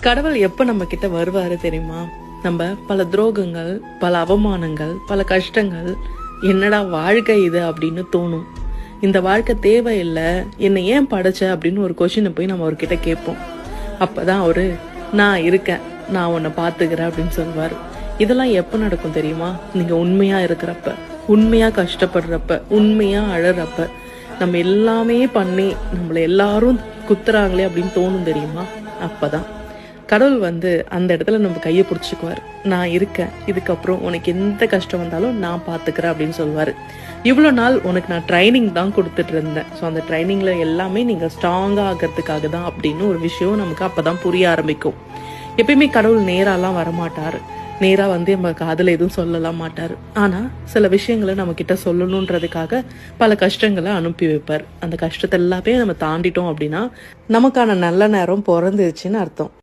கடவுள் எப்ப நம்ம கிட்ட வருவாரு தெரியுமா? நம்ம பல துரோகங்கள், பல அவமானங்கள், பல கஷ்டங்கள், என்னடா வாழ்க்கை இது அப்படின்னு தோணும். இந்த வாழ்க்கை தேவையில்லை, என்னை ஏன் படைச்ச அப்படின்னு ஒரு கொஸ்டினை போய் நம்ம அவர்கிட்ட கேட்போம். அப்பதான் அவரு நான் இருக்கேன், நான் உன்னை பாத்துக்கிறேன் அப்படின்னு சொல்லுவாரு. இதெல்லாம் எப்ப நடக்கும் தெரியுமா? நீங்க உண்மையா இருக்கிறப்ப, உண்மையா கஷ்டப்படுறப்ப, உண்மையா அழறப்ப, நம்ம எல்லாமே பண்ணி நம்மள எல்லாரும் குத்துறாங்களே அப்படின்னு தோணும் தெரியுமா? அப்பதான் கடவுள் அந்த இடத்துல நம்ம கையை பிடிச்சிக்குவார். நான் இருக்கேன், இதுக்கப்புறம் உனக்கு எந்த கஷ்டம் வந்தாலும் நான் பார்த்துக்கிறேன் அப்படின்னு சொல்லுவார். இவ்வளோ நாள் உனக்கு நான் ட்ரைனிங் தான் கொடுத்துட்டு இருந்தேன். ஸோ அந்த ட்ரைனிங்கில் எல்லாமே நீங்கள் ஸ்ட்ராங்காக ஆகிறதுக்காக தான் அப்படின்னு ஒரு விஷயம் நமக்கு அப்போ தான் புரிய ஆரம்பிக்கும். எப்பயுமே கடவுள் நேராலாம் வரமாட்டார், நேராக நம்ம காதில் எதுவும் சொல்லலாம் மாட்டார். ஆனால் சில விஷயங்களை நம்ம கிட்ட சொல்லணுன்றதுக்காக பல கஷ்டங்களை அனுப்பி வைப்பார். அந்த கஷ்டத்தை எல்லாமே நம்ம தாண்டிட்டோம் அப்படின்னா நமக்கான நல்ல நேரம் பிறந்துருச்சுன்னு அர்த்தம்.